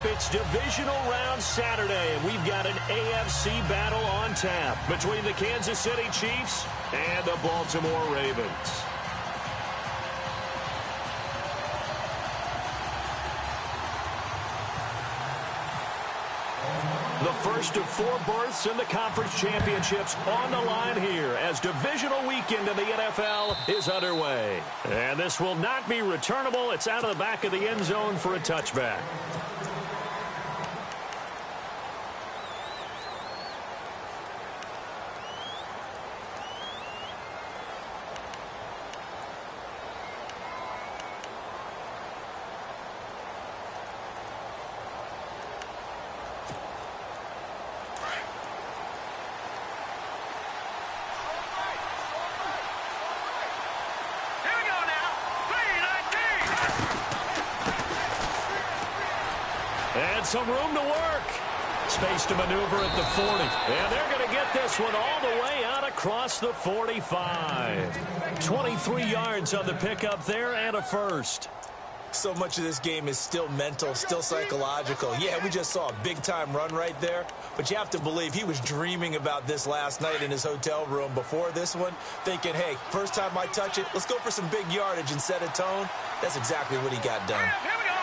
It's divisional round Saturday, and we've got an AFC battle on tap between the Kansas City Chiefs and the Baltimore Ravens. The first of 4 berths in the conference championships on the line here as divisional weekend in the NFL is underway. And this will not be returnable. It's out of the back of the end zone for a touchback. And some room to work. Space to maneuver at the 40. And they're going to get this one all the way out across the 45. 23 yards on the pickup there and a first. So much of this game is still mental, still psychological. Yeah, we just saw a big-time run right there, but you have to believe he was dreaming about this last night in his hotel room before this one, thinking, hey, first time I touch it, let's go for some big yardage and set a tone. That's exactly what he got done. Here we go.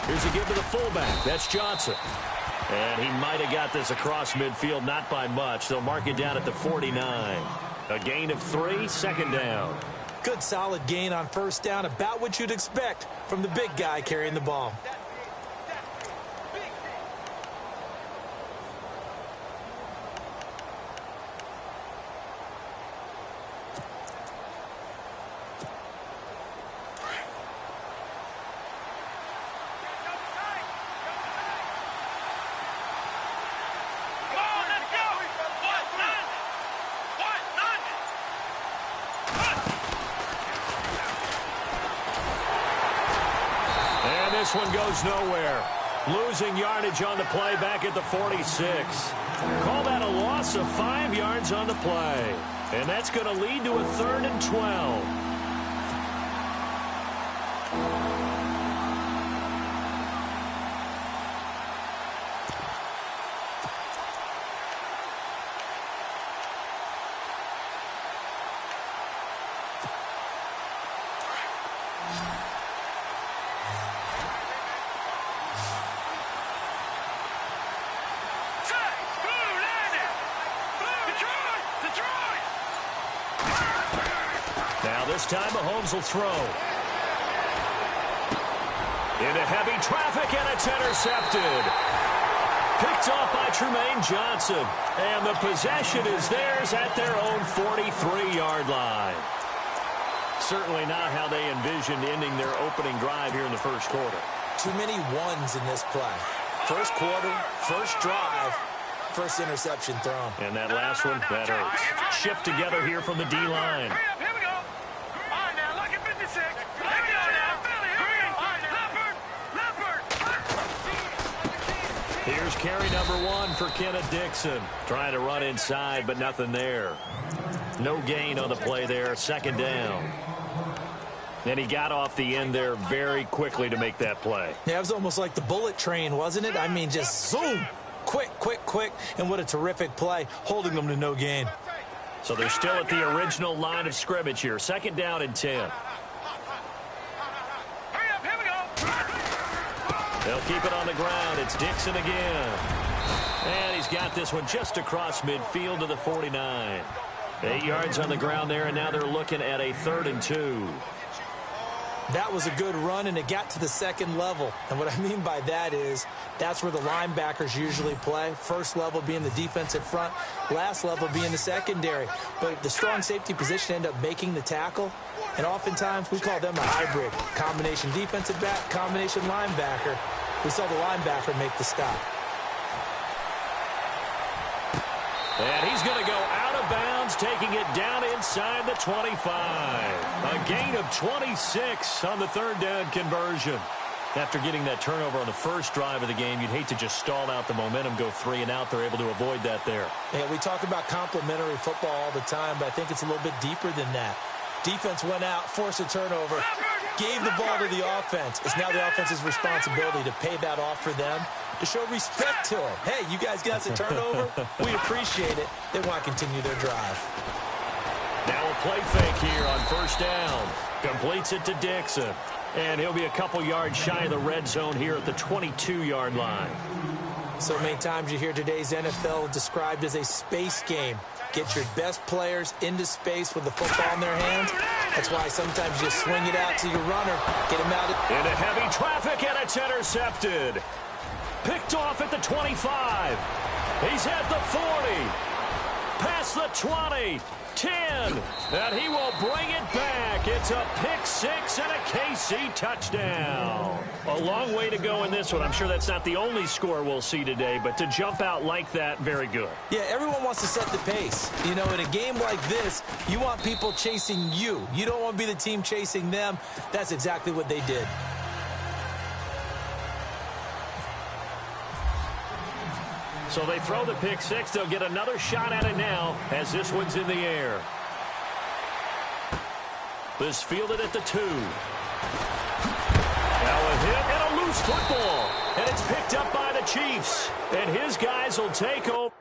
Here's a give to the fullback. That's Johnson. And he might have got this across midfield, not by much. They'll mark it down at the 49. A gain of 3, second down. Good solid gain on first down, about what you'd expect from the big guy carrying the ball. This one goes nowhere. Losing yardage on the play back at the 46. Call that a loss of 5 yards on the play. And that's going to lead to a 3rd and 12. This time Mahomes will throw. Into heavy traffic, and it's intercepted. Picked off by Tremaine Johnson. And the possession is theirs at their own 43-yard line. Certainly not how they envisioned ending their opening drive here in the first quarter. Too many ones in this play. First quarter, first drive, first interception thrown. And that last one, that hurts. Shift together here from the D-line. Here's carry number 1 for Kenneth Dixon. Trying to run inside, but nothing there. No gain on the play there. Second down. And he got off the end there very quickly to make that play. Yeah, it was almost like the bullet train, wasn't it? I mean, just zoom. Quick, quick, quick. And what a terrific play, holding them to no gain. So they're still at the original line of scrimmage here. Second down and 10. They'll keep it on the ground. It's Dixon again. And he's got this one just across midfield to the 49. 8 yards on the ground there, and now they're looking at a 3rd and 2. That was a good run, and it got to the second level. And what I mean by that is that's where the linebackers usually play. First level being the defensive front, last level being the secondary. But the strong safety position ended up making the tackle. And oftentimes we call them a hybrid. Combination defensive back, combination linebacker. We saw the linebacker make the stop. And he's going to go out of bounds, taking it down inside the 25. A gain of 26 on the 3rd down conversion. After getting that turnover on the first drive of the game, you'd hate to just stall out the momentum, go 3 and out. They're able to avoid that there. Yeah, we talk about complementary football all the time, but I think it's a little bit deeper than that. Defense went out, forced a turnover. gave the ball to the offense. It's now the offense's responsibility to pay that off for them, to show respect to them. Hey, you guys got a turnover? We appreciate it. They want to continue their drive. Now a play fake here on first down. Completes it to Dixon. And he'll be a couple yards shy of the red zone here at the 22-yard line. So many times you hear today's NFL described as a space game. Get your best players into space with the football in their hands. That's why sometimes you swing it out to your runner, get him out. Into heavy traffic, and it's intercepted. Picked off at the 25. He's at the 40. Past the 20. 10. And he will bring it back. It's a pick six and a KC touchdown. A long way to go in this one. I'm sure that's not the only score we'll see today, but to jump out like that, very good. Yeah, everyone wants to set the pace. You know, in a game like this, you want people chasing you. You don't want to be the team chasing them. That's exactly what they did. So they throw the pick six. They'll get another shot at it now as this one's in the air. This fielded at the 2. Now a hit and a loose football. And it's picked up by the Chiefs. And his guys will take over.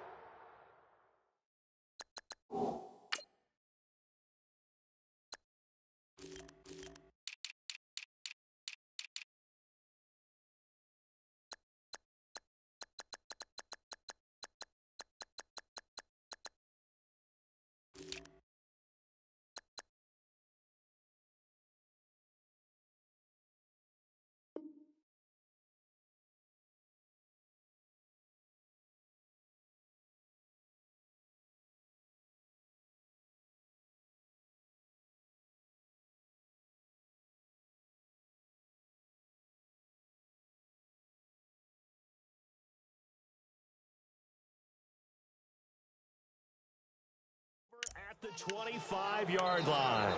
At the 25-yard line.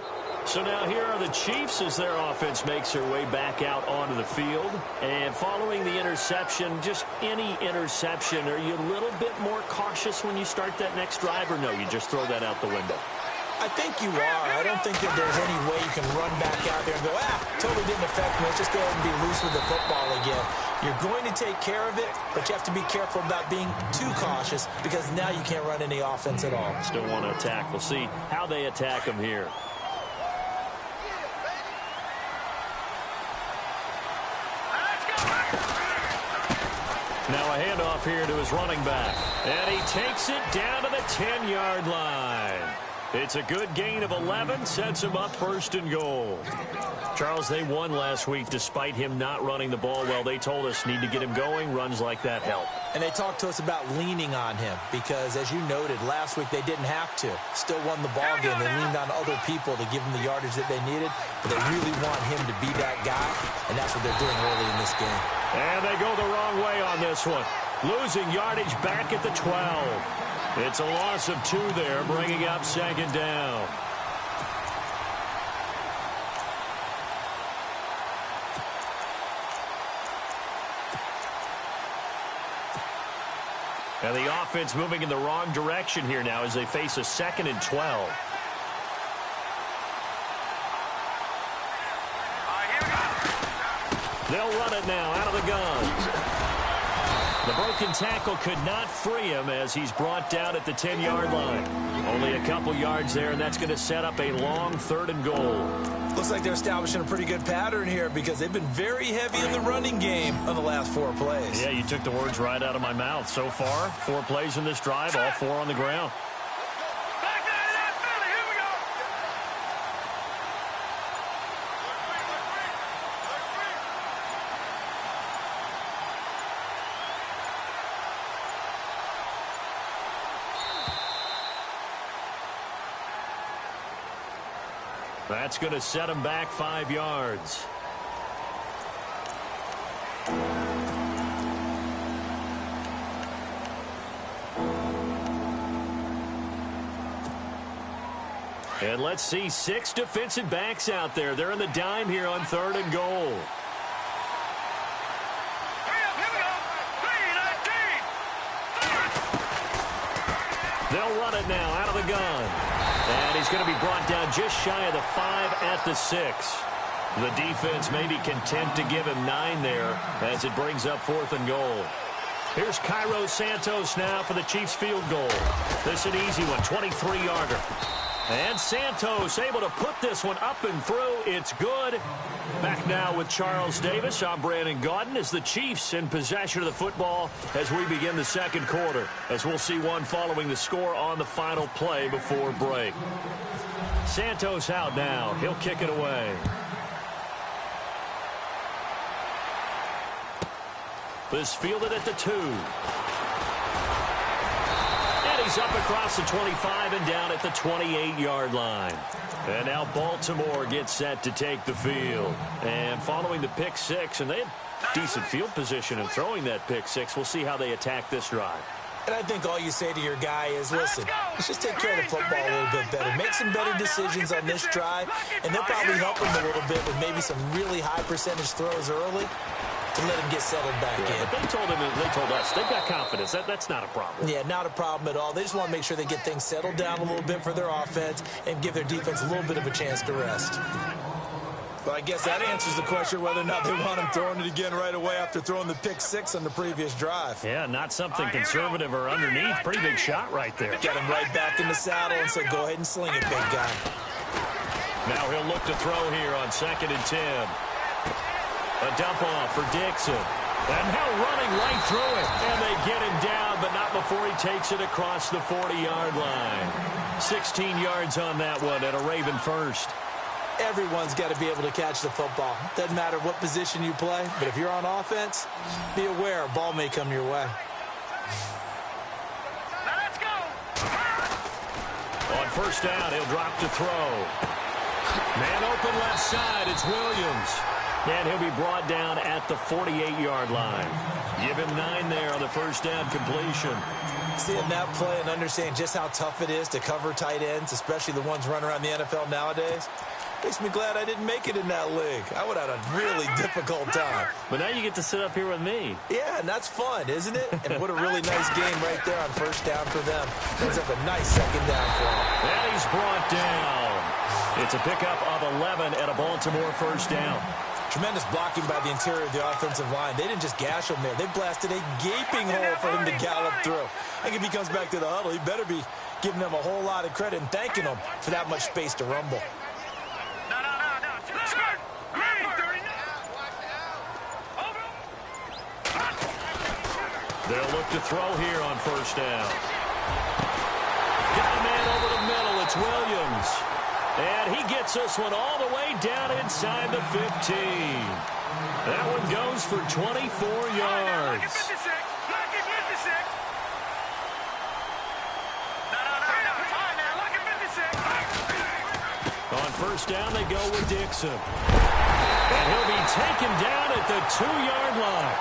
So now here are the Chiefs as their offense makes their way back out onto the field. And following the interception, just any interception, are you a little bit more cautious when you start that next drive, or no, you just throw that out the window? I think you are. I don't think that there's any way you can run back out there and go, totally didn't affect me. Let's just go ahead and be loose with the football again. You're going to take care of it, but you have to be careful about being too cautious because now you can't run any offense at all. Still want to attack. We'll see how they attack them here. Now a handoff here to his running back. And he takes it down to the 10-yard line. It's a good gain of 11, sets him up first and goal. Charles, they won last week despite him not running the ball well. They told us need to get him going. Runs like that help. And they talked to us about leaning on him because, as you noted, last week they didn't have to. Still won the ball game. They leaned on other people to give them the yardage that they needed, but they really want him to be that guy, and that's what they're doing early in this game. And they go the wrong way on this one. Losing yardage back at the 12. It's a loss of 2 there, bringing up second down. And the offense moving in the wrong direction here now as they face a 2nd and 12. They'll run it now out of the gun. The broken tackle could not free him as he's brought down at the 10-yard line. Only a couple yards there, and that's going to set up a long 3rd and goal. Looks like they're establishing a pretty good pattern here because they've been very heavy in the running game on the last 4 plays. Yeah, you took the words right out of my mouth. So far, 4 plays in this drive, all 4 on the ground. That's going to set him back 5 yards. And let's see 6 defensive backs out there. They're in the dime here on 3rd and goal. They'll run it now out of the gun. And he's going to be brought down just shy of the 5 at the 6. The defense may be content to give him 9 there as it brings up 4th and goal. Here's Cairo Santos now for the Chiefs field goal. This an easy one, 23-yarder. And Santos able to put this one up and through. It's good. Back now with Charles Davis. I'm Brandon Gaudin as the Chiefs in possession of the football as we begin the second quarter. As we'll see one following the score on the final play before break. Santos out now. He'll kick it away. This fielded at the 2. And he's up across the 25 and down at the 28-yard line. And now Baltimore gets set to take the field. And following the pick 6, and they had decent field position in throwing that pick 6. We'll see how they attack this drive. And I think all you say to your guy is, listen, let's just take care of the football a little bit better. Make some better decisions on this drive, and they'll probably help him a little bit with maybe some really high percentage throws early to let him get settled back in. But they told us they've got confidence. That's not a problem. Yeah, not a problem at all. They just want to make sure they get things settled down a little bit for their offense and give their defense a little bit of a chance to rest. Well, I guess that answers the question whether or not they want him throwing it again right away after throwing the pick 6 on the previous drive. Yeah, not something conservative or underneath. Pretty big shot right there. Get him right back in the saddle and say, go ahead and sling it, big guy. Now he'll look to throw here on 2nd and 10. A dump off for Dixon. And now running right through it. And they get him down, but not before he takes it across the 40-yard line. 16 yards on that one and a Raven first. Everyone's got to be able to catch the football. Doesn't matter what position you play, but if you're on offense, be aware a ball may come your way. Let's go. On first down, he'll drop to throw. Man open left side, it's Williams. And he'll be brought down at the 48-yard line. Give him 9 there on the first down completion. Seeing that play and understanding just how tough it is to cover tight ends, especially the ones running around the NFL nowadays, makes me glad I didn't make it in that league. I would have had a really difficult time. But now you get to sit up here with me. Yeah, and that's fun, isn't it? And what a really nice game right there on first down for them. Brings up a nice second down for them. And he's brought down. It's a pickup of 11 at a Baltimore first down. Tremendous blocking by the interior of the offensive line. They didn't just gash him there. They blasted a gaping hole for him to gallop through. I think if he comes back to the huddle, he better be giving them a whole lot of credit and thanking them for that much space to rumble. They'll look to throw here on first down. Got a man over the middle. It's Williams. And he gets this one all the way down inside the 15. That one goes for 24 yards. On first down, they go with Dixon. And he'll be taken down at the 2-yard line.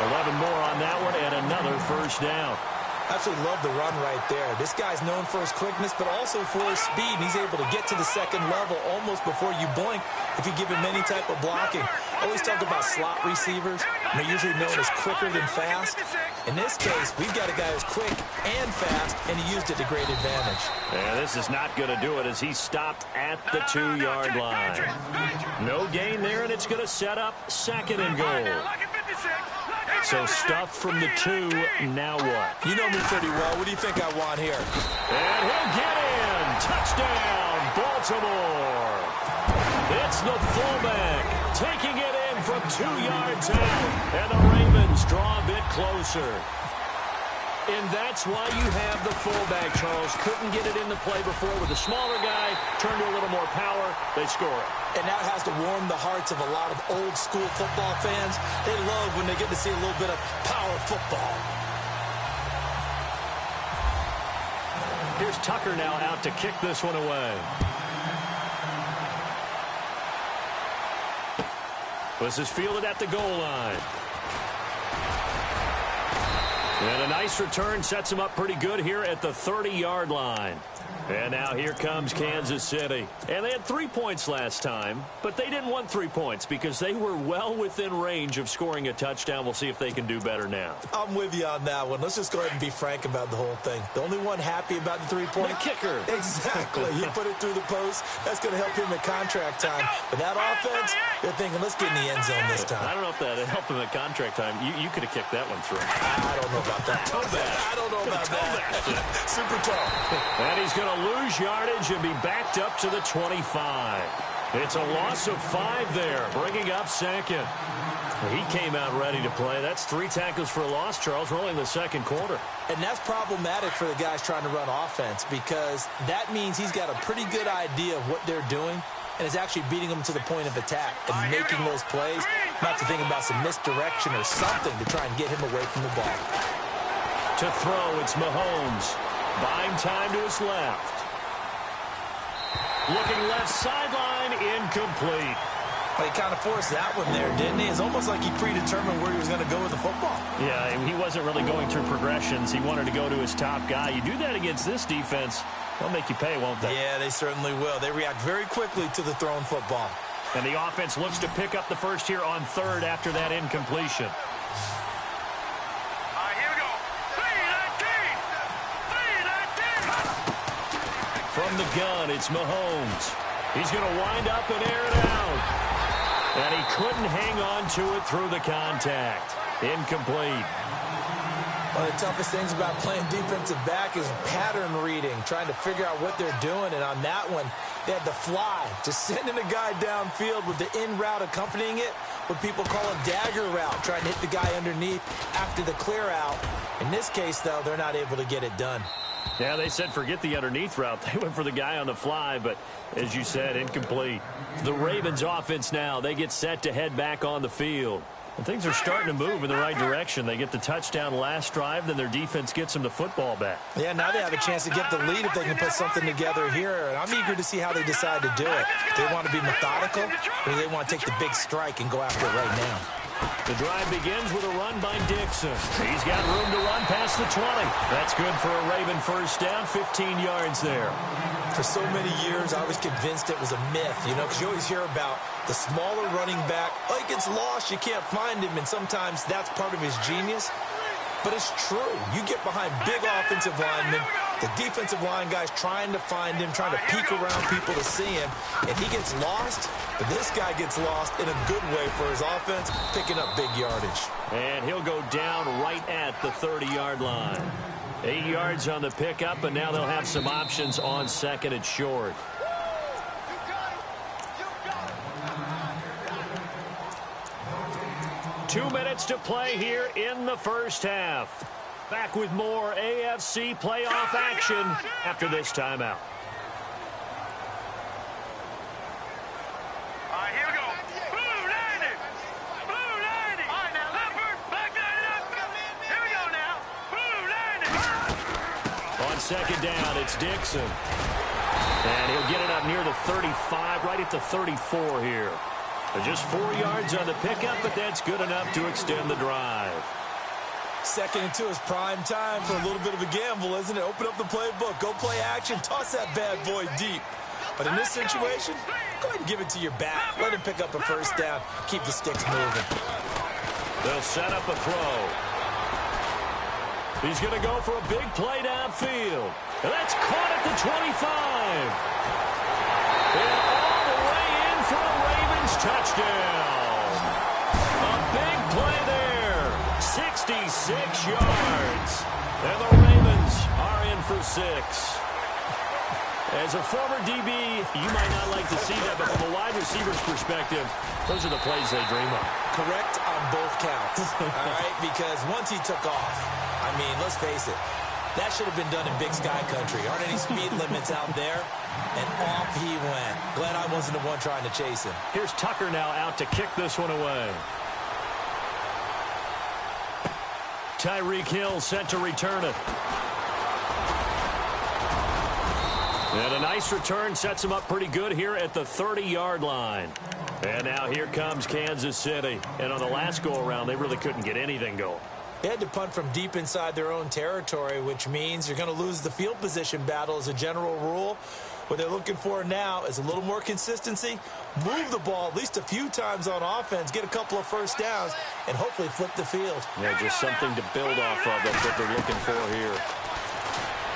11 more on that one and another first down. Absolutely love the run right there. This guy's known for his quickness, but also for his speed. He's able to get to the second level almost before you blink if you give him any type of blocking. I always talk about slot receivers. They're usually known as quicker than fast. In this case, we've got a guy who's quick and fast, and he used it to great advantage. Yeah, this is not going to do it as he stopped at the 2-yard line. No gain there, and it's going to set up 2nd and goal. So stuffed from the 2, now what? You know me pretty well. What do you think I want here? And he'll get in. Touchdown, Baltimore. It's the fullback taking it in from 2 yards out. And the Ravens draw a bit closer. And that's why you have the fullback, Charles. Couldn't get it in the play before with a smaller guy. Turned to a little more power. They score it. And that has to warm the hearts of a lot of old-school football fans. They love when they get to see a little bit of power football. Here's Tucker now out to kick this one away. This is fielded at the goal line. And a nice return sets him up pretty good here at the 30-yard line. And now here comes Kansas City. And they had 3 points last time, but they didn't want 3 points because they were well within range of scoring a touchdown. We'll see if they can do better now. I'm with you on that one. Let's just go ahead and be frank about the whole thing. The only one happy about the 3-point the kicker. Exactly. He put it through the post. That's going to help him at contract time. But that offense, they're thinking, let's get in the end zone this time. I don't know if that helped him at contract time. You could have kicked that one through. I don't know about that. I don't know about that. Super tall. And he's going to lose yardage and be backed up to the 25. It's a loss of 5 there, bringing up second. He came out ready to play. That's 3 tackles for a loss, Charles. We're only in the second quarter. And that's problematic for the guys trying to run offense because that means he's got a pretty good idea of what they're doing and is actually beating them to the point of attack and making those plays, not to think about some misdirection or something to try and get him away from the ball. To throw, it's Mahomes. Buying time to his left. Looking left sideline, incomplete. Well, he kind of forced that one there, didn't he? It's almost like he predetermined where he was going to go with the football. Yeah, he wasn't really going through progressions. He wanted to go to his top guy. You do that against this defense, they'll make you pay, won't they? Yeah, they certainly will. They react very quickly to the thrown football. And the offense looks to pick up the first here on third after that incompletion. From the gun, it's Mahomes. He's going to wind up and air it out. And he couldn't hang on to it through the contact. Incomplete. One of the toughest things about playing defensive back is pattern reading, trying to figure out what they're doing. And on that one, they had the fly, just sending a guy downfield with the in route accompanying it, what people call a dagger route, trying to hit the guy underneath after the clear out. In this case, though, they're not able to get it done. Yeah, they said forget the underneath route. They went for the guy on the fly, but as you said, incomplete. The Ravens offense now, they get set to head back on the field. And things are starting to move in the right direction. They get the touchdown last drive, then their defense gets them the football back. Yeah, now they have a chance to get the lead if they can put something together here. And I'm eager to see how they decide to do it. Do they want to be methodical, or do they want to take the big strike and go after it right now? The drive begins with a run by Dixon. He's got room to run past the 20. That's good for a Raven first down, 15 yards there. For so many years, I was convinced it was a myth, you know, because you always hear about the smaller running back. Oh, he gets lost, you can't find him, and sometimes that's part of his genius. But it's true. You get behind big offensive linemen, the defensive line guys trying to find him, trying to peek around people to see him, and he gets lost. But this guy gets lost in a good way for his offense, picking up big yardage. And he'll go down right at the 30-yard line. 8 yards on the pickup, and now they'll have some options on second and short. Two minutes to play here in the first half. Back with more AFC playoff action after this timeout. Here we go. Blue 90. Blue 90. All right, now, left, back 90 up. Here we go now. Blue 90. On second down, it's Dixon. And he'll get it up near the 35, right at the 34 here. Just 4 yards on the pickup, but that's good enough to extend the drive. Second and 2 is prime time for a little bit of a gamble, isn't it? Open up the playbook, go play action, toss that bad boy deep. But in this situation, go ahead and give it to your back. Let him pick up a first down. Keep the sticks moving. They'll set up a throw. He's going to go for a big play downfield. And that's caught at the 25. And all the way in for a Ravens touchdown. A big play there. 66 yards. And the Ravens are in for 6. As a former DB, you might not like to see that, but from a wide receiver's perspective, those are the plays they dream of. Correct on both counts, all right? Because once he took off, I mean, let's face it, that should have been done in Big Sky Country. Aren't any speed limits out there? And off he went. Glad I wasn't the one trying to chase him. Here's Tucker now out to kick this one away. Tyreek Hill set to return it. And a nice return sets him up pretty good here at the 30-yard line. And now here comes Kansas City. And on the last go-around, they really couldn't get anything going. They had to punt from deep inside their own territory, which means you're going to lose the field position battle as a general rule. What they're looking for now is a little more consistency, move the ball at least a few times on offense, get a couple of first downs, and hopefully flip the field. Yeah, just something to build off of. That's what they're looking for here.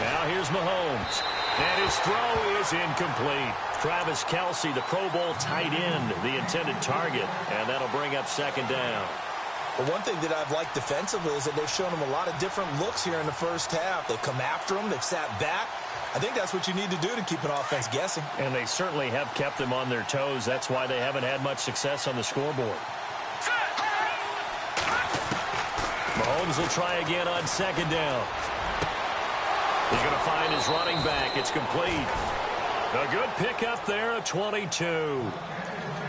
Now here's Mahomes. And his throw is incomplete. Travis Kelce, the Pro Bowl tight end, the intended target. And that'll bring up second down. Well, one thing that I've liked defensively is that they've shown him a lot of different looks here in the first half. They've come after him. They've sat back. I think that's what you need to do to keep an offense guessing. And they certainly have kept them on their toes. That's why they haven't had much success on the scoreboard. Mahomes will try again on second down. He's going to find his running back. It's complete. A good pickup there at 22.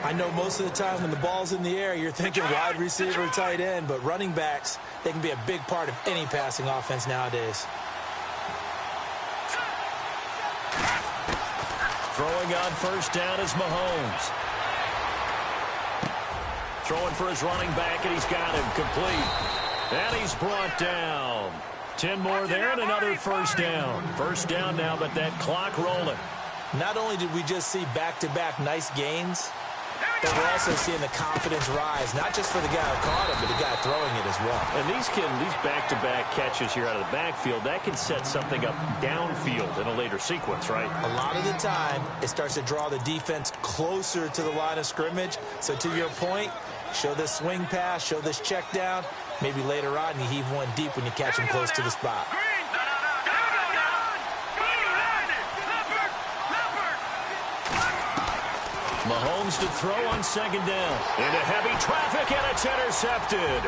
I know most of the time when the ball's in the air, you're thinking wide receiver, tight end, but running backs, they can be a big part of any passing offense nowadays. Throwing on first down is Mahomes. Throwing for his running back, and he's got him complete. And he's brought down. 10 more there and another first down. First down now, but that clock rolling. Not only did we just see back-to-back nice gains, but we're also seeing the confidence rise, not just for the guy who caught it, but the guy throwing it as well. And these back-to-back catches here out of the backfield, that can set something up downfield in a later sequence, right? A lot of the time, it starts to draw the defense closer to the line of scrimmage. So to your point, show this swing pass, show this check down. Maybe later on, you heave one deep when you catch him close to the spot. Mahomes to throw on second down. Into heavy traffic, and it's intercepted.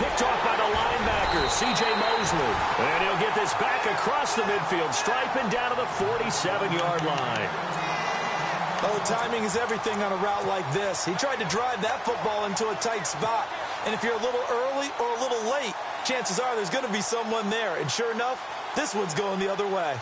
Picked off by the linebacker, C.J. Mosley. And he'll get this back across the midfield stripe and down to the 47-yard line. Oh, timing is everything on a route like this. He tried to drive that football into a tight spot. And if you're a little early or a little late, chances are there's going to be someone there. And sure enough, this one's going the other way.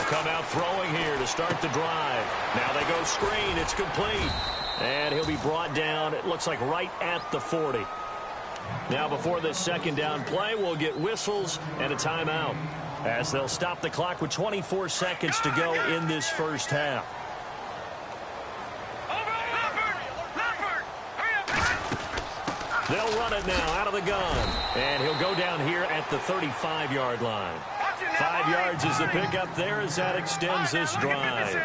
Come out throwing here to start the drive. Now they go screen. It's complete. And he'll be brought down, it looks like right at the 40. Now before this second down play, we'll get whistles and a timeout as they'll stop the clock with 24 seconds to go in this first half. They'll run it now out of the gun. And he'll go down here at the 35-yard line. 5 yards is the pickup there as that extends this drive.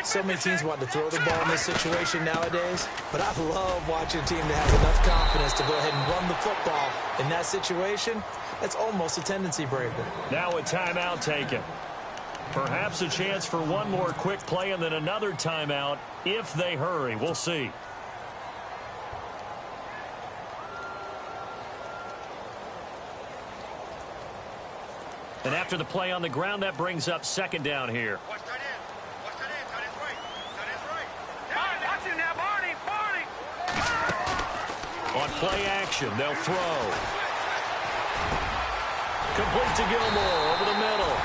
So many teams want to throw the ball in this situation nowadays, but I love watching a team that has enough confidence to go ahead and run the football. In that situation, that's almost a tendency breaker. Now a timeout taken. Perhaps a chance for one more quick play and then another timeout if they hurry. We'll see. And after the play on the ground, that brings up second down here. On play action, they'll throw. Complete to Gilmore over the middle.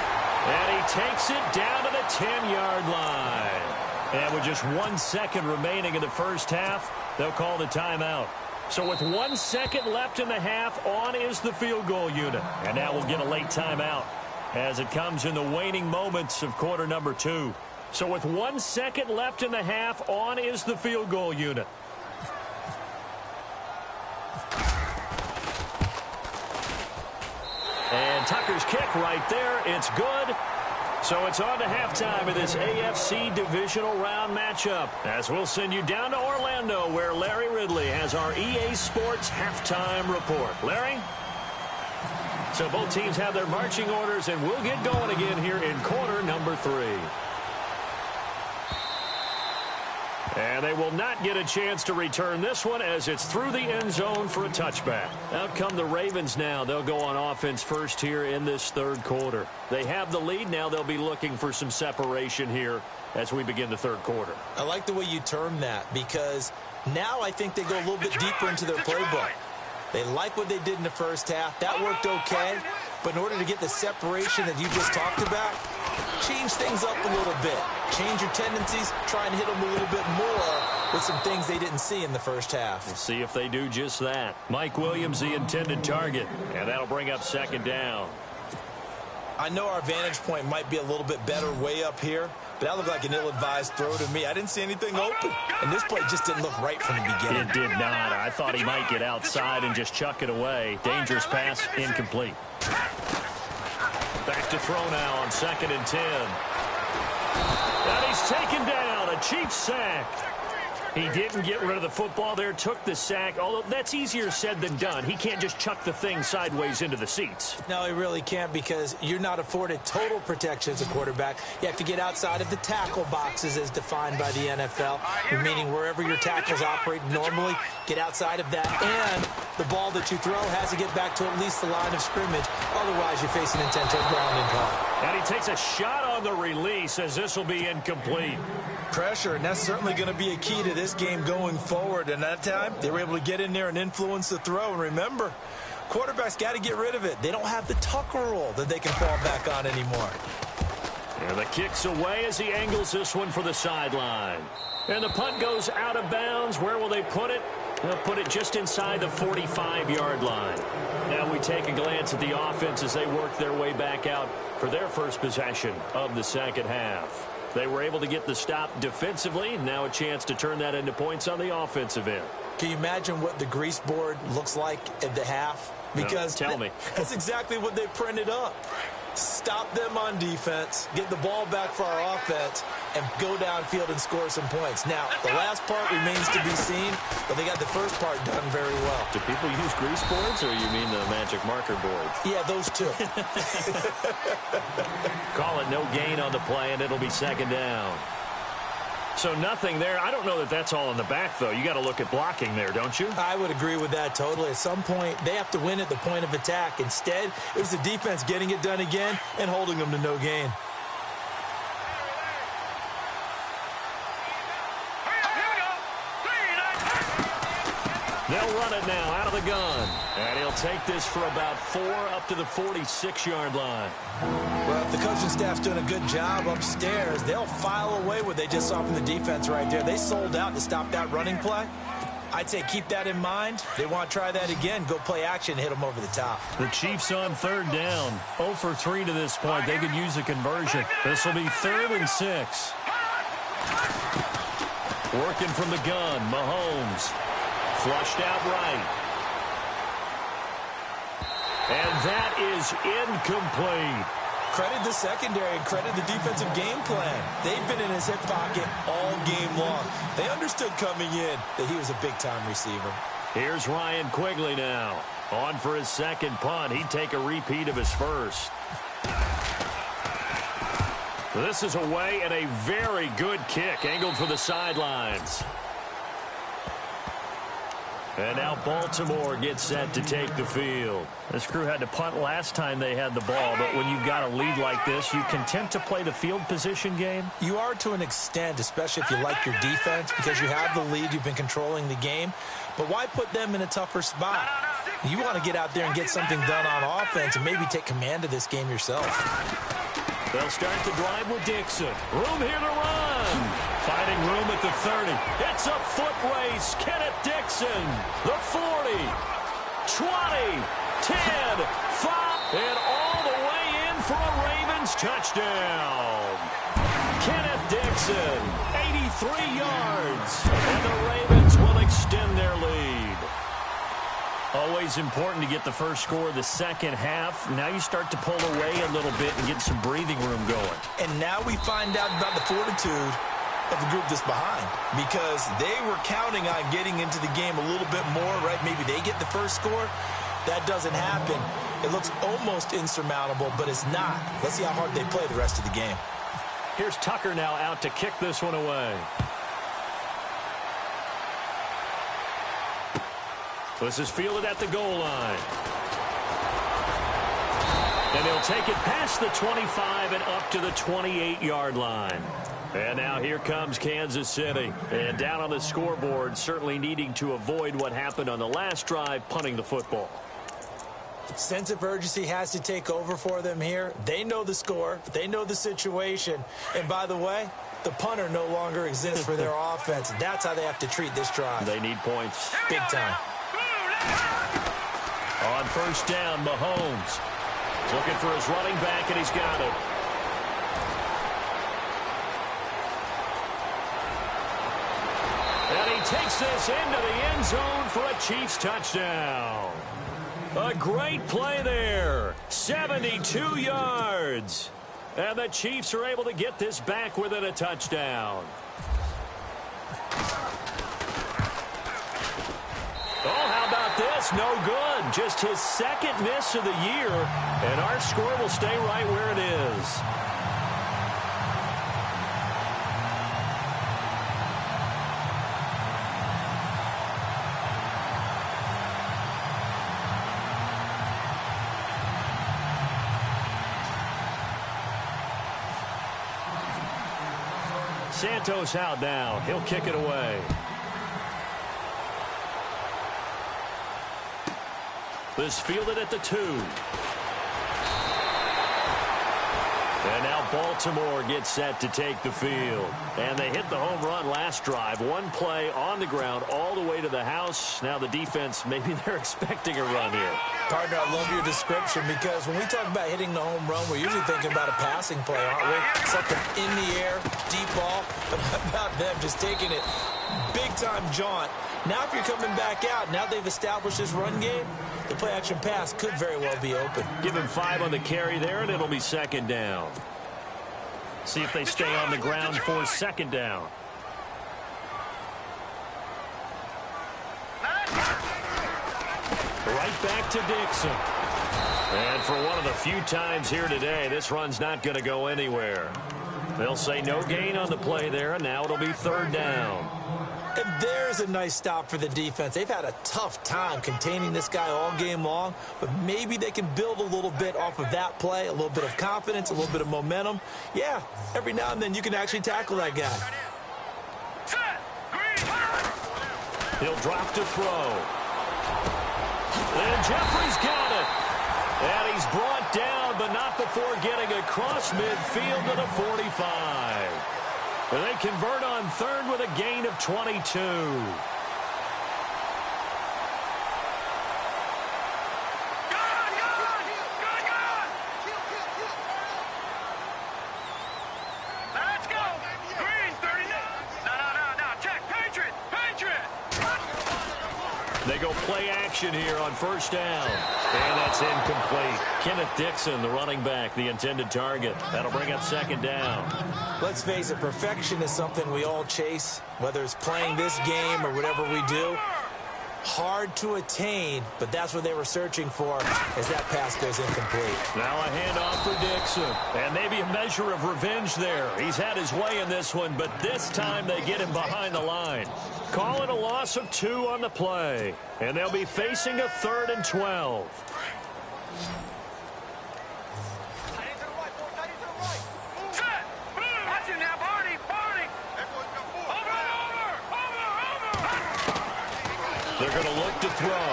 And he takes it down to the 10-yard line. And with just 1 second remaining in the first half, they'll call the timeout. So with 1 second left in the half, on is the field goal unit. And now we'll get a late timeout as it comes in the waning moments of quarter number 2. So with 1 second left in the half, on is the field goal unit. And Tucker's kick right there. It's good. So it's on to halftime of this AFC divisional round matchup, as we'll send you down to Orlando, where Larry Ridley has our EA Sports halftime report. Larry? So both teams have their marching orders, and we'll get going again here in quarter number 3. And they will not get a chance to return this one as it's through the end zone for a touchback. Out come the Ravens now. They'll go on offense first here in this third quarter. They have the lead. Now they'll be looking for some separation here as we begin the third quarter. I like the way you term that, because Now I think they go a little bit deeper into their playbook. They like what they did in the first half. That worked okay. But in order to get the separation that you just talked about, change things up a little bit. Change your tendencies. Try and hit them a little bit more with some things they didn't see in the first half. We'll see if they do just that. Mike Williams, the intended target. And that'll bring up second down. I know our vantage point might be a little bit better way up here, but that looked like an ill-advised throw to me. I didn't see anything open, and this play just didn't look right from the beginning. It did not. I thought he might get outside and just chuck it away. Dangerous pass, incomplete. Back to throw now on 2nd and 10. And he's taken down. A Chiefs sack. He didn't get rid of the football there, took the sack, although that's easier said than done. He can't just chuck the thing sideways into the seats. No, he really can't, because you're not afforded total protection as a quarterback. You have to get outside of the tackle boxes as defined by the NFL, meaning wherever your tackles operate normally, get outside of that, and the ball that you throw has to get back to at least the line of scrimmage. Otherwise, you're facing intentional grounding call. And he takes a shot on the release as this will be incomplete. Pressure, and that's certainly going to be a key to this game going forward. And that time, they were able to get in there and influence the throw. And remember, quarterbacks got to get rid of it. They don't have the Tucker roll that they can fall back on anymore. And the kick's away as he angles this one for the sideline. And the punt goes out of bounds. Where will they put it? They'll put it just inside the 45-yard line. Now we take a glance at the offense as they work their way back out for their first possession of the second half. They were able to get the stop defensively. Now a chance to turn that into points on the offensive end. Can you imagine what the grease board looks like at the half? Because no, tell me. That's exactly what they printed up. Stop them on defense, get the ball back for our offense, and go downfield and score some points. Now, the last part remains to be seen, but they got the first part done very well. Do people use grease boards, or you mean the magic marker boards? Yeah, those two. Call it no gain on the play, and it'll be second down. So nothing there. I don't know that that's all in the back, though. You got to look at blocking there, don't you? I would agree with that totally. At some point, they have to win at the point of attack. Instead, it was the defense getting it done again and holding them to no gain. They'll run it now out of the gun. And he'll take this for about 4 up to the 46-yard line. Well, if the coaching staff's doing a good job upstairs, they'll file away what they just saw from the defense right there. They sold out to stop that running play. I'd say keep that in mind. They want to try that again. Go play action, hit them over the top. The Chiefs on third down. 0 for 3 to this point. They could use a conversion. This will be 3rd and 6. Working from the gun, Mahomes. Flushed out right. And that is incomplete. Credit the secondary and credit the defensive game plan. They've been in his hip pocket all game long. They understood coming in that he was a big-time receiver. Here's Ryan Quigley now. On for his second punt. He'd take a repeat of his first. This is away and a very good kick. Angled for the sidelines. And now Baltimore gets set to take the field. This crew had to punt last time they had the ball, but when you've got a lead like this, you content to play the field position game? You are to an extent, especially if you like your defense, because you have the lead, you've been controlling the game. But why put them in a tougher spot? You want to get out there and get something done on offense and maybe take command of this game yourself. They'll start the drive with Dixon. Room here to run. Finding room at the 30. It's a foot race. Kenneth Dixon. The 40. 20. 10. 5. And all the way in for a Ravens touchdown. Kenneth Dixon. 83 yards. And the Ravens will extend their lead. Always important to get the first score of the second half. Now you start to pull away a little bit and get some breathing room going. And now we find out about the fortitude of the group that's behind, because they were counting on getting into the game a little bit more, right? Maybe they get the first score. That doesn't happen. It looks almost insurmountable, but it's not. Let's see how hard they play the rest of the game. Here's Tucker now out to kick this one away. This is fielded at the goal line. And they'll take it past the 25 and up to the 28-yard line. And now here comes Kansas City. And down on the scoreboard, certainly needing to avoid what happened on the last drive, punting the football. Sense of urgency has to take over for them here. They know the score. They know the situation. And by the way, the punter no longer exists for their offense. That's how they have to treat this drive. They need points. Big time. On first down, Mahomes. He's looking for his running back, and he's got it. And he takes this into the end zone for a Chiefs touchdown. A great play there. 72 yards. And the Chiefs are able to get this back within a touchdown. Oh, how about this? No good. Just his second miss of the year. And our score will stay right where it is. Santos out now. He'll kick it away. This fielded at the 2. And now Baltimore gets set to take the field. And they hit the home run last drive. One play on the ground all the way to the house. Now the defense, maybe they're expecting a run here. Partner, I love your description because when we talk about hitting the home run, we're usually thinking about a passing play, aren't we? Something in the air, deep ball. But how about them just taking it big-time jaunt? Now if you're coming back out, now they've established this run game, the play-action pass could very well be open. Give him 5 on the carry there, and it'll be second down. See if they stay on the ground for second down. Right back to Dixon. And for one of the few times here today, this run's not going to go anywhere. They'll say no gain on the play there, and now it'll be third down. And there's a nice stop for the defense. They've had a tough time containing this guy all game long, but maybe they can build a little bit off of that play, a little bit of confidence, a little bit of momentum. Yeah, every now and then you can actually tackle that guy. He'll drop to throw. And Jeffrey's got it. And he's brought down, but not before getting across midfield to the 45. And they convert on third with a gain of 22. Let's go. Green, 30. No. Check. Patriot. They go play action here on first down. And that's incomplete. Kenneth Dixon, the running back, the intended target. That'll bring up second down. Let's face it, perfection is something we all chase, whether it's playing this game or whatever we do. Hard to attain, but that's what they were searching for as that pass goes incomplete. Now a handoff for Dixon. And maybe a measure of revenge there. He's had his way in this one, but this time they get him behind the line. Call it a loss of 2 on the play. And they'll be facing a 3rd and 12. They're going to look to throw.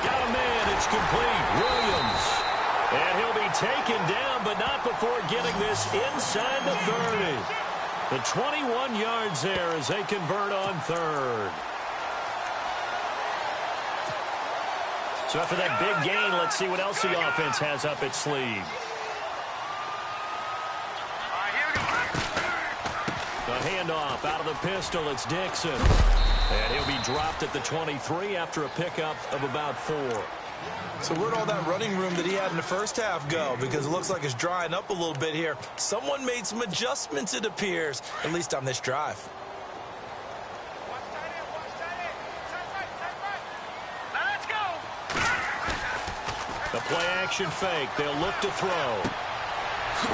Got a man. It's complete. Williams. And he'll be taken down, but not before getting this inside the 30. The 21 yards there as they convert on third. So after that big gain, let's see what else the offense has up its sleeve. A handoff out of the pistol. It's Dixon. And he'll be dropped at the 23 after a pickup of about 4. So where'd all that running room that he had in the first half go? Because it looks like it's drying up a little bit here. Someone made some adjustments, it appears, at least on this drive. Let's go. The play action fake. They'll look to throw.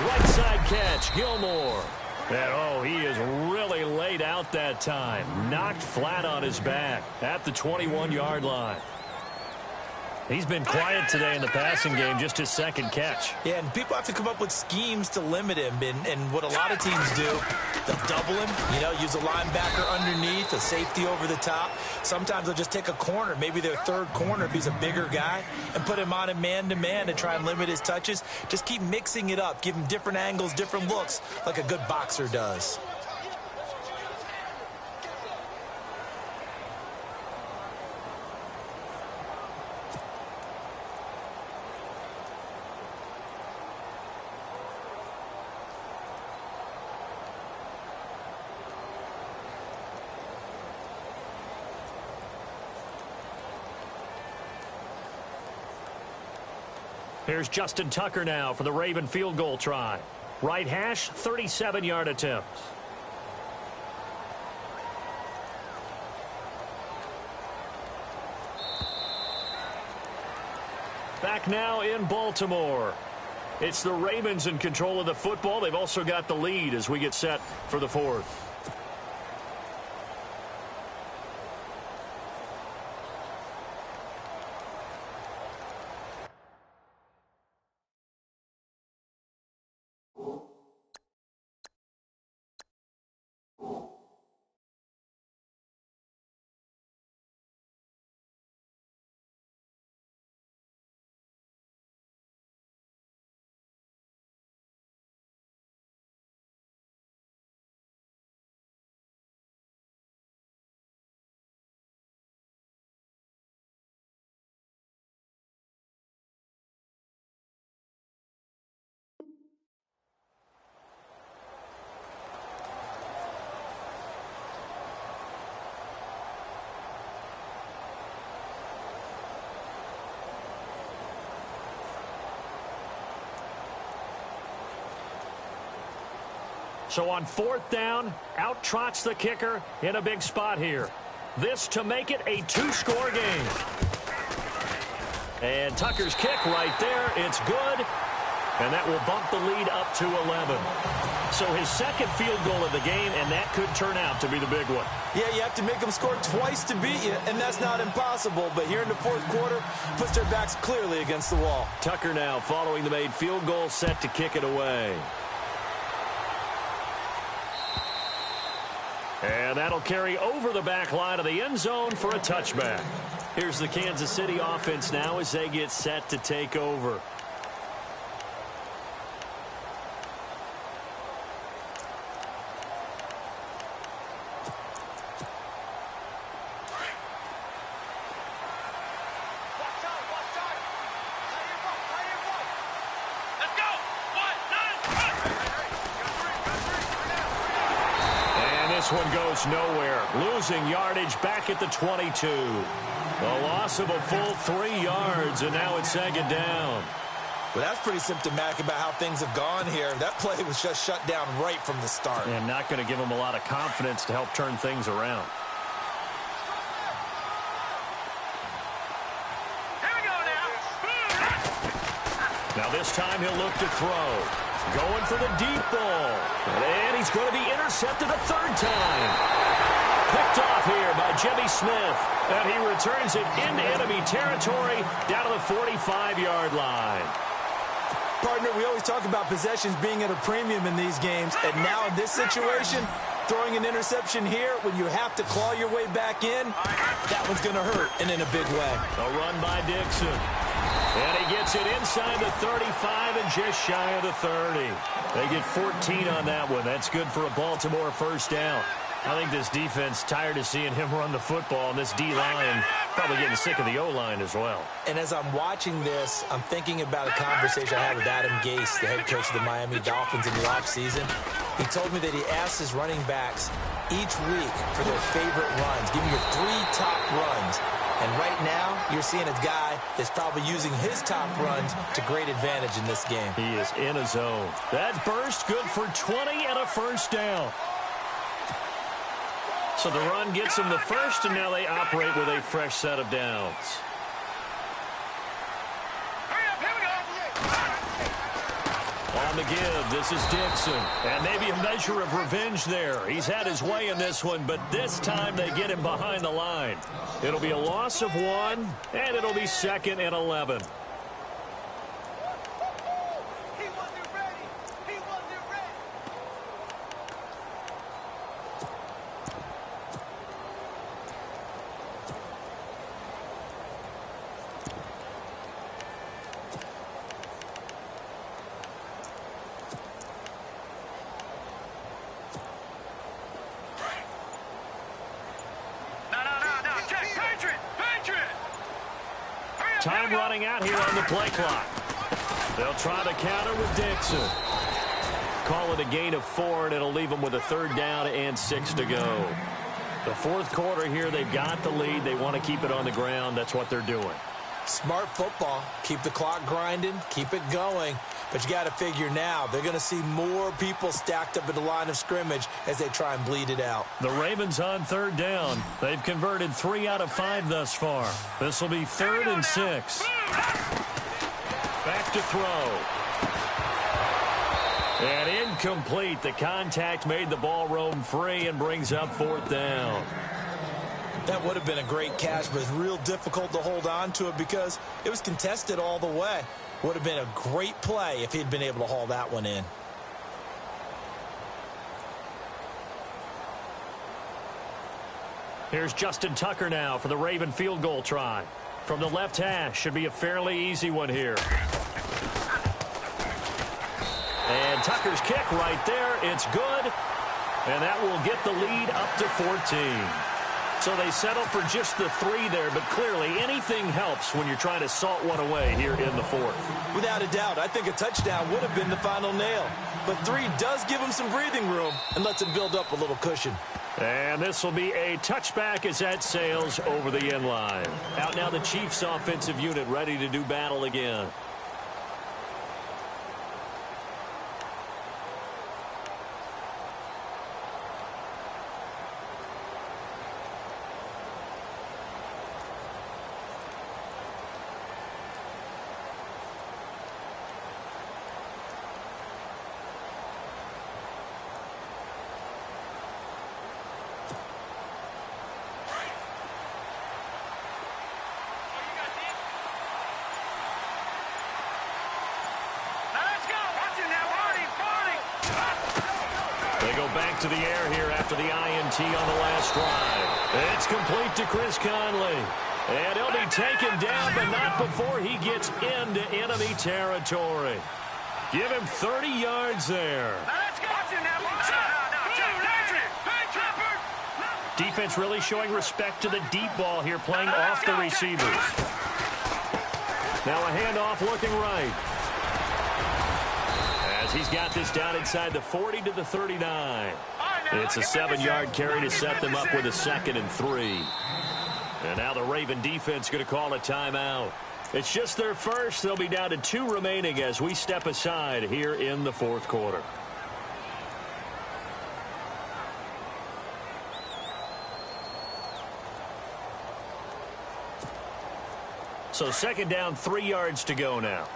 Right side catch. Gilmore. And, he is really laid out that time. Knocked flat on his back at the 21-yard line. He's been quiet today in the passing game, just his second catch. Yeah, and people have to come up with schemes to limit him. And what a lot of teams do, they'll double him, use a linebacker underneath, a safety over the top. Sometimes they'll just take a corner, maybe their third corner if he's a bigger guy, and put him on a man-to-man to try and limit his touches. Just keep mixing it up, give him different angles, different looks, like a good boxer does. Here's Justin Tucker now for the Raven field goal try. Right hash, 37-yard attempt. Back now in Baltimore. It's the Ravens in control of the football. They've also got the lead as we get set for the fourth. So on fourth down, out trots the kicker in a big spot here. This to make it a two-score game. And Tucker's kick right there. It's good. And that will bump the lead up to 11. So his second field goal of the game, and that could turn out to be the big one. Yeah, you have to make them score twice to beat you, and that's not impossible. But here in the fourth quarter, puts their backs clearly against the wall. Tucker now following the made field goal, set to kick it away. And that'll carry over the back line of the end zone for a touchback. Here's the Kansas City offense now as they get set to take over. This one goes nowhere. Losing yardage back at the 22. A loss of a full 3 yards, and now it's second down. Well, that's pretty symptomatic about how things have gone here. That play was just shut down right from the start. And not going to give them a lot of confidence to help turn things around. Here we go now. Now this time he'll look to throw. Going for the deep ball. And he's going to be intercepted a third time. Picked off here by Jimmy Smith. And he returns it into enemy territory down to the 45-yard line. Partner, we always talk about possessions being at a premium in these games. And now in this situation, throwing an interception here when you have to claw your way back in, that one's going to hurt and in a big way. A run by Dixon. And he gets it inside the 35 and just shy of the 30. They get 14 on that one. That's good for a Baltimore first down. I think this defense tired of seeing him run the football, and this D-line probably getting sick of the O-line as well. And as I'm watching this, I'm thinking about a conversation I had with Adam Gase, the head coach of the Miami Dolphins in the offseason. He told me that he asked his running backs each week for their favorite runs. Give me your 3 top runs. And right now, you're seeing a guy that's probably using his top runs to great advantage in this game. He is in a zone. That burst good for 20 and a first down. So the run gets them the first, and now they operate with a fresh set of downs. Hurry up, here we go. On on the give. This is Dixon. And maybe a measure of revenge there. He's had his way in this one, but this time they get him behind the line. It'll be a loss of 1, and it'll be 2nd and 11. Time running out here on the play clock. They'll try the counter with Dixon. Call it a gain of 4, and it'll leave them with a 3rd down and 6 to go. The 4th quarter here, they've got the lead. They want to keep it on the ground. That's what they're doing. Smart football. Keep the clock grinding. Keep it going. But you got to figure now, they're going to see more people stacked up at the line of scrimmage as they try and bleed it out. The Ravens on 3rd down. They've converted 3 out of 5 thus far. This will be 3rd and 6. Back to throw. And incomplete. The contact made the ball roam free and brings up 4th down. That would have been a great catch, but it's real difficult to hold on to it because it was contested all the way. Would have been a great play if he'd been able to haul that one in. Here's Justin Tucker now for the Raven field goal try. From the left hash, should be a fairly easy one here. And Tucker's kick right there. It's good. And that will get the lead up to 14. So they settle for just the 3 there, but clearly anything helps when you're trying to salt one away here in the 4th. Without a doubt, I think a touchdown would have been the final nail. But 3 does give him some breathing room and lets him build up a little cushion. And this will be a touchback as that sails over the end line. Out now the Chiefs offensive unit ready to do battle again. Back to the air here after the INT on the last drive. It's complete to Chris Conley. And he'll be taken down, but not before he gets into enemy territory. Give him 30 yards there. Defense really showing respect to the deep ball here, playing off the receivers. Now a handoff looking right. As he's got this down inside the 40 to the 39. It's a 7-yard carry to set them up with a 2nd and 3. And now the Raven defense going to call a timeout. It's just their first. They'll be down to 2 remaining as we step aside here in the 4th quarter. So 2nd down, 3 yards to go now.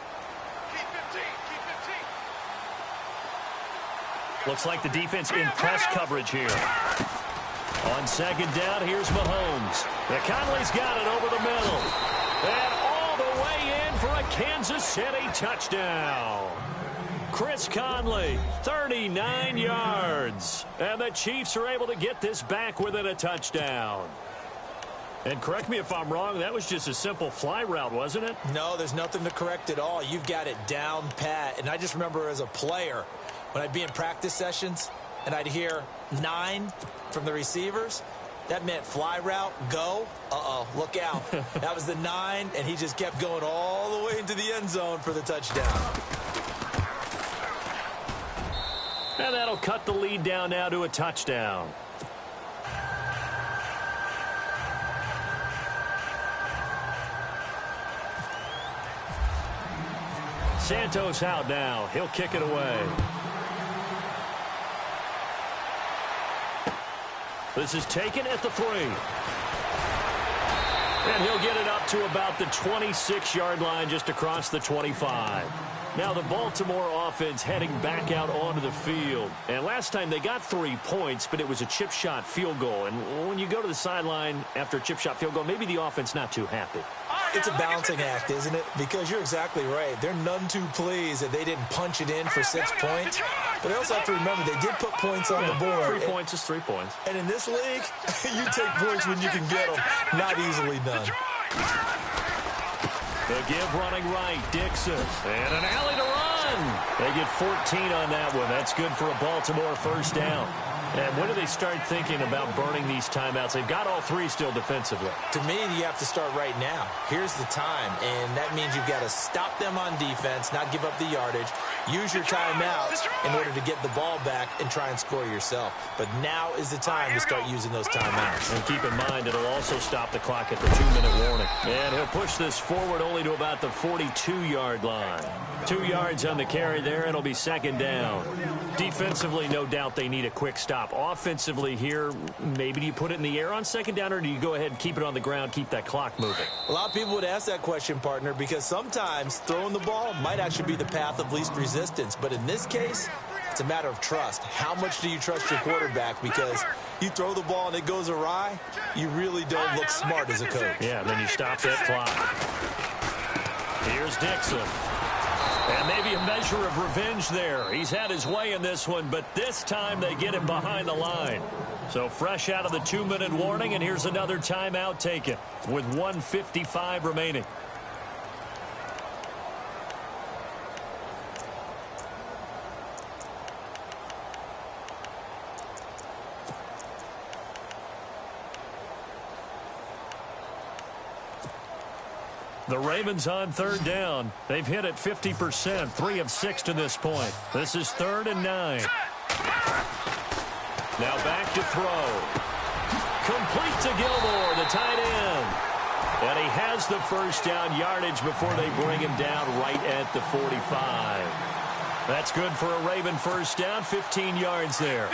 Looks like the defense in press coverage here. On 2nd down, here's Mahomes. The Conley's got it over the middle. And all the way in for a Kansas City touchdown. Chris Conley, 39 yards. And the Chiefs are able to get this back within a touchdown. And correct me if I'm wrong, that was just a simple fly route, wasn't it? No, there's nothing to correct at all. You've got it down pat. And I just remember as a player, when I'd be in practice sessions and I'd hear 9 from the receivers, that meant fly route, go. Look out. That was the 9, and he just kept going all the way into the end zone for the touchdown. And that'll cut the lead down now to a touchdown. Santos out now. He'll kick it away. This is taken at the 3. And he'll get it up to about the 26-yard line just across the 25. Now the Baltimore offense heading back out onto the field. And last time they got 3 points, but it was a chip shot field goal. And when you go to the sideline after a chip shot field goal, maybe the offense not too happy. It's a balancing act, isn't it? Because you're exactly right. They're none too pleased that they didn't punch it in for 6 points. But they also have to remember they did put points on the board. 3 points is 3 points. And in this league, you take points when you can get them. Not easily done. The give running right, Dixon. And an alley to run. They get 14 on that one. That's good for a Baltimore first down. And when do they start thinking about burning these timeouts? They've got all 3 still defensively. To me, you have to start right now. Here's the time, and that means you've got to stop them on defense, not give up the yardage, use your timeouts in order to get the ball back and try and score yourself. But now is the time to start using those timeouts. And keep in mind, it'll also stop the clock at the 2-minute warning. And he'll push this forward only to about the 42-yard line. 2 yards on the carry there, and it'll be second down. Defensively, no doubt they need a quick stop. Offensively here, maybe do you put it in the air on second down, or do you go ahead and keep it on the ground, keep that clock moving? A lot of people would ask that question, partner, because sometimes throwing the ball might actually be the path of least resistance. But in this case, it's a matter of trust. How much do you trust your quarterback? Because you throw the ball and it goes awry, you really don't look smart as a coach. Yeah, then you stop that clock. Here's Dixon. And maybe a measure of revenge there. He's had his way in this one, but this time they get him behind the line. So fresh out of the 2-minute warning, and here's another timeout taken with 1:55 remaining. The Ravens on third down. They've hit it 50%, 3 of 6 to this point. This is 3rd and 9. Now back to throw. Complete to Gilmore, the tight end. And he has the first down yardage before they bring him down right at the 45. That's good for a Raven first down, 15 yards there.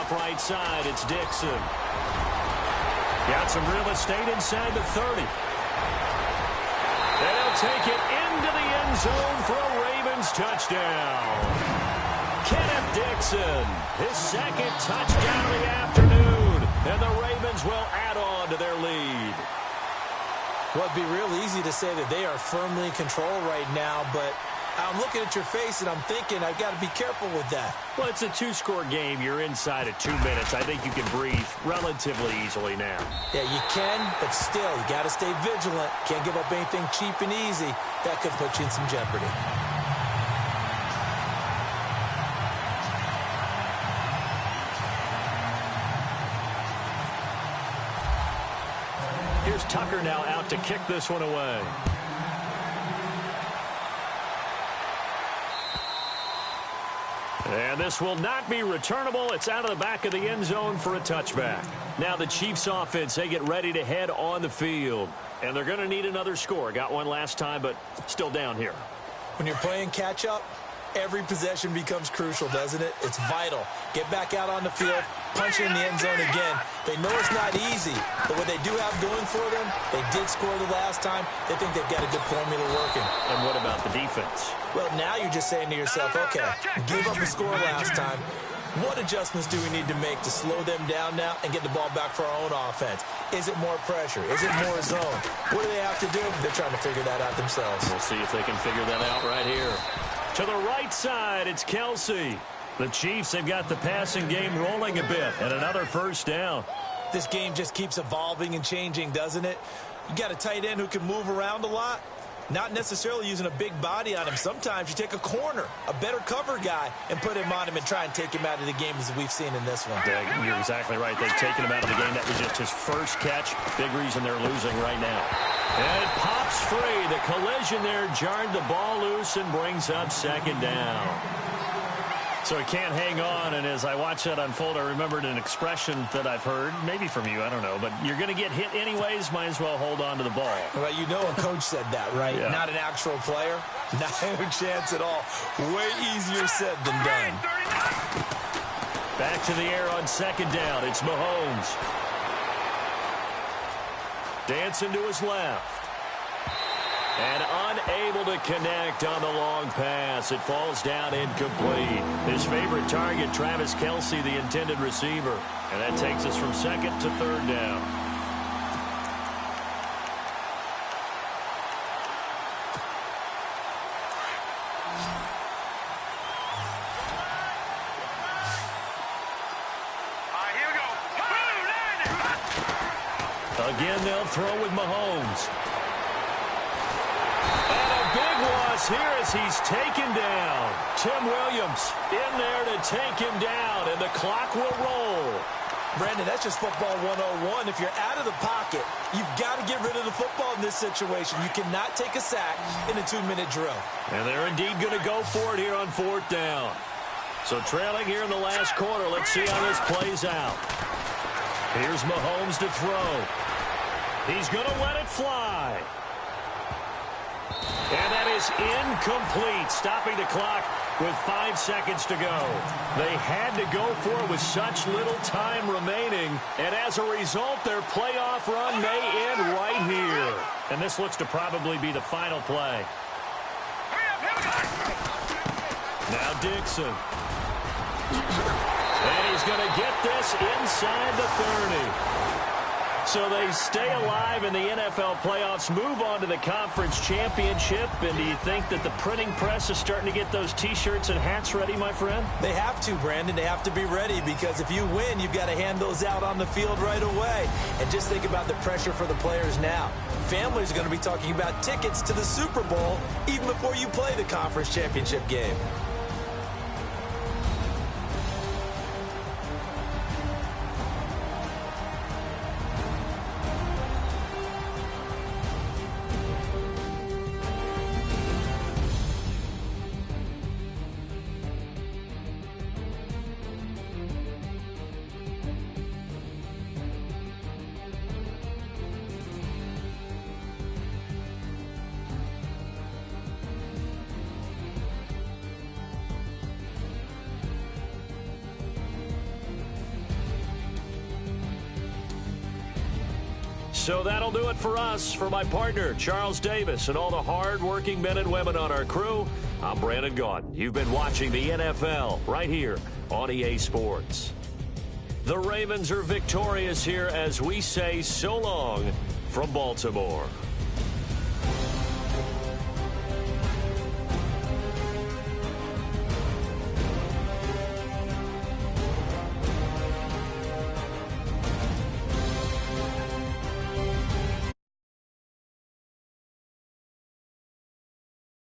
Right side, it's Dixon. Got some real estate inside the 30. They'll take it into the end zone for a Ravens touchdown. Kenneth Dixon, his second touchdown of the afternoon, and the Ravens will add on to their lead. Well, it'd be real easy to say that they are firmly in control right now, but I'm looking at your face and I'm thinking I've got to be careful with that. Well, it's a 2-score game. You're inside at 2 minutes. I think you can breathe relatively easily now. Yeah, you can, but still, you got to stay vigilant. Can't give up anything cheap and easy. That could put you in some jeopardy. Here's Tucker now out to kick this one away. And this will not be returnable. It's out of the back of the end zone for a touchback. Now the Chiefs offense, they get ready to head on the field. And they're going to need another score. Got one last time, but still down here. When you're playing catch-up, every possession becomes crucial, doesn't it? It's vital. Get back out on the field, punch it in the end zone again. They know it's not easy, but what they do have going for them, they did score the last time. They think they've got a good formula working. And what about the defense? Well, now you're just saying to yourself, okay, gave up a score last time. What adjustments do we need to make to slow them down now and get the ball back for our own offense? Is it more pressure? Is it more zone? What do they have to do? They're trying to figure that out themselves. We'll see if they can figure that out right here. To the right side, it's Kelsey. The Chiefs, they've got the passing game rolling a bit, and another first down. This game just keeps evolving and changing, doesn't it? You got a tight end who can move around a lot. Not necessarily using a big body on him. Sometimes you take a corner, a better cover guy, and put him on him and try and take him out of the game as we've seen in this one. Yeah, you're exactly right. They've taken him out of the game. That was just his first catch. Big reason they're losing right now. And it pops free. The collision there jarred the ball loose and brings up second down. So he can't hang on, and as I watch that unfold, I remembered an expression that I've heard, maybe from you, I don't know, but you're going to get hit anyways, might as well hold on to the ball. Well, you know a coach said that, right? Yeah. Not an actual player. Not a chance at all. Way easier said than done. Back to the air on second down. It's Mahomes. Dancing to his left. And unable to connect on the long pass. It falls down incomplete. His favorite target, Travis Kelce, the intended receiver. And that takes us from second to third down. Here we go. Again, they'll throw with Mahomes. And a big loss here as he's taken down. Tim Williams in there to take him down, and the clock will roll. Brandon, that's just football 101. If you're out of the pocket, you've got to get rid of the football in this situation. You cannot take a sack in a 2-minute drill. And they're indeed going to go for it here on fourth down. So trailing here in the last quarter, let's see how this plays out. Here's Mahomes to throw. He's going to let it fly. And that is incomplete, stopping the clock with 5 seconds to go. They had to go for it with such little time remaining, and as a result, their playoff run may end right here. And this looks to probably be the final play. Now Dixon. And he's going to get this inside the 30. So they stay alive in the NFL playoffs, move on to the conference championship. And do you think that the printing press is starting to get those T-shirts and hats ready, my friend? They have to, Brandon. They have to be ready because if you win, you've got to hand those out on the field right away. And just think about the pressure for the players now. Families are going to be talking about tickets to the Super Bowl even before you play the conference championship game. So that'll do it for us. For my partner, Charles Davis, and all the hard-working men and women on our crew, I'm Brandon Gaudin. You've been watching the NFL right here on EA Sports. The Ravens are victorious here as we say so long from Baltimore.